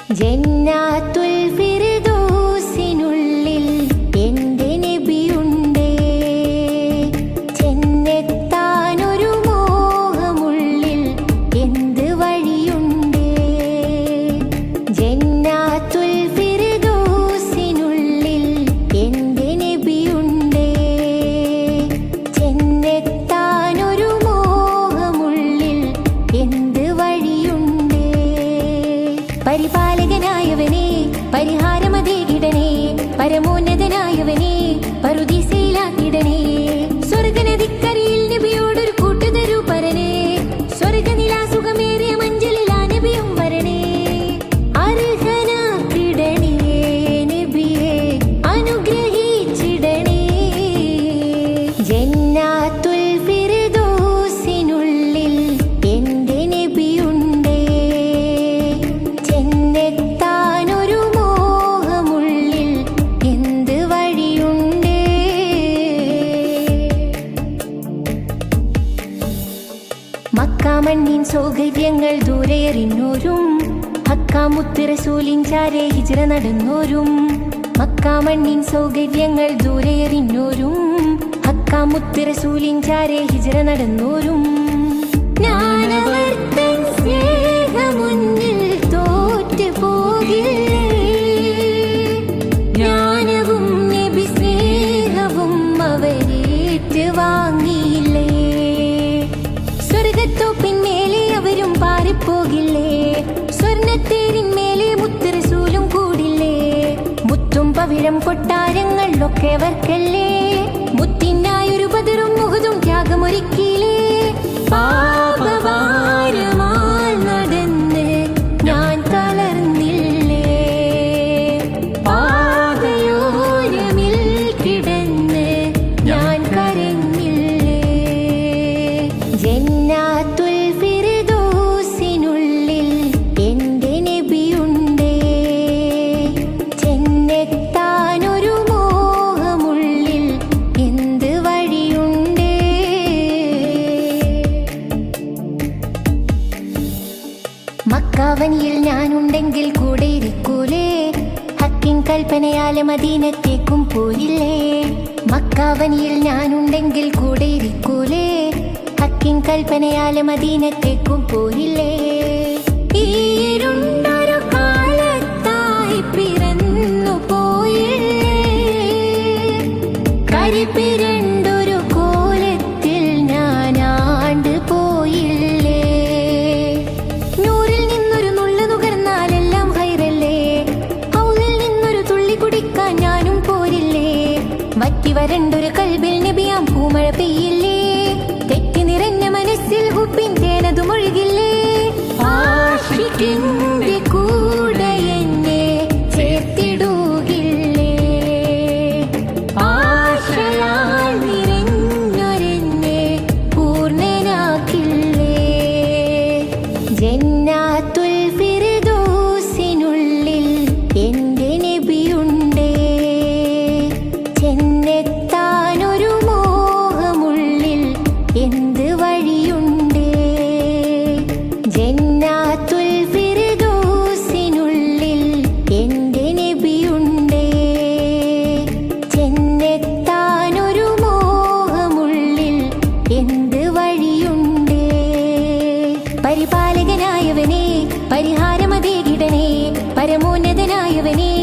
ജന്നാത്തുൽ ഫിർദൗസിനുള്ളിൽ എൻ്റെ നബിയുണ്ടേ. ചെന്നെത്താനൊരു മോഹമുള്ളിൽ എന്ത് വഴിയുണ്ടേ. ജന്നാത്തുൽ ഫിർദൗസിനുള്ളിൽ എൻ്റെ നബിയുണ്ടേ. ചെന്നെത്താനൊരു മോഹമുള്ളിൽ എന്ത് വഴിയുണ്ടേ. പരിപാലകനായവനെ പരിഹാരമതേകിടണേ. പരമോന്നതനായവനെ പറുദീസയിലാക്കിടണേ. സ്വർഗനദിക്കരയിൽ നബിയോടൊരു കൂട്ടുതരൂ പരനെ. സ്വർഗനിലാസുഖമേറിയ മഞ്ചലിലാ നബിയും വരണേ. അർഹനാക്കിടണേ നബിയെ അനുഗ്രഹിച്ചിടണേ. ജന്നാത്തുൽ ഫിർദൗസിനുള്ളിൽ എൻ്റെ നബിയുണ്ടേ. ചെന്നെത്താനൊരു മോഹമുള്ളിൽ എന്ത് വഴിയുണ്ടേ. മക്കാമണ്ണിൻ സൗകര്യങ്ങൾ ദൂരെയെറിഞ്ഞോരും ഹക്കാമുത്ത് റസൂലിൻ ചാരെ ഹിജ്റ നടന്നോരും. മക്കാമണ്ണിൻ സൗകര്യങ്ങൾ ദൂരെയെറിഞ്ഞോരും ഹക്കാമുത്ത് റസൂലിൻ ചാരെ ഹിജ്റ നടന്നോരും. ഞാനവർത്തൻ സ്നേഹമുന്നിൽ തോറ്റു പോകില്ലേ. ജ്ഞാനവും നബി സ്നേഹവും അവരേറ്റ് വാങ്ങിയില്ലേ. സ്വർഗത്തോപ്പിന്മേലെ അവരും പാറിപ്പോകില്ലേ. സ്വർണ്ണത്തേരിന്മേലെ മുത്ത് റസൂലും കൂടില്ലേ. മുത്തും പവിഴം കൊട്ടാരങ്ങളിലൊക്കെ അവർക്കല്ലേ. മുത്തിനായൊരു ബദറും മുഹദും ത്യാഗമൊരുക്കിയില്ലേ. പാപഭാരമാൽ നടന്ന് ഞാൻ തളർന്നില്ലേ. പാതയോരമിൽ കിടന്ന് ഞാൻ കരഞ്ഞില്ലേ. ജന്നാത്തുൽ ഫിർദൗസിനുള്ളിൽ എൻ്റെ നബിയുണ്ടേ. ചെന്നെത്താനൊരു മോഹമുള്ളിൽ എന്ത് വഴിയുണ്ടേ. മക്കാവനിയിൽ ഞാനുണ്ടെങ്കിൽ കൂടെ ഇരിക്കൂലേ. ഹക്കിൻ കൽപ്പനയാലെ മദീനത്തേക്കും പോയില്ലേ. മക്കാവനിയിൽ ഞാനുണ്ടെങ്കിൽ കൂടെ ഇരിക്കൂലേ. ഹക്കിൻ കൽപ്പനയാലെ മദീനത്തേക്കും പോയില്ലേ. ഈരുണ്ടൊരു കാലത്തായി പിറന്നു പോയില്ലേ. കരിപ്പിരണ്ടൊരു കോലത്തിൽ ഞാൻ ആണ്ട് പോയില്ലേ. നൂറിൽ നിന്നൊരു നുള്ളു നുകർന്നാലെല്ലാം ഹൈറല്ലേ. ഹൗലിൽ നിന്നൊരു തുള്ളി കുടിക്കാൻ ഞാനും പോരില്ലേ. വറ്റി വരണ്ടൊരു കൽബിൽ നബിയാം പൂമഴ പെയ്യില്ലേ. തെറ്റി നിറഞ്ഞ മനസ്സിൽ ഹുബിൻ തേനതു മുഴുകില്ലേ. ആഷിഖിന്റെ കൂടെ എന്നെ ചേർത്തിടുകില്ലേ. ആശയാൽ നിറഞ്ഞൊരെന്നെ പൂർണ്ണനാക്കില്ലേ. ജന്നാത്തുൽ ഫിർദൗസിനുള്ളിൽ എൻ്റെ നബിയുണ്ടേ. ചെന്നെത്താനൊരു മോഹമുള്ളിൽ എന്ത് വഴിയുണ്ടേ. ജന്നാത്തുൽ ഫിർദൗസിനുള്ളിൽ എൻ്റെ നബിയുണ്ടേ. ചെന്നെത്താനൊരു മോഹമുള്ളിൽ എന്ത് വഴിയുണ്ടേ. പരിപാലകനായവനെ പരിഹാരമതേകിടണേ. പരമോന്നതനായവനെ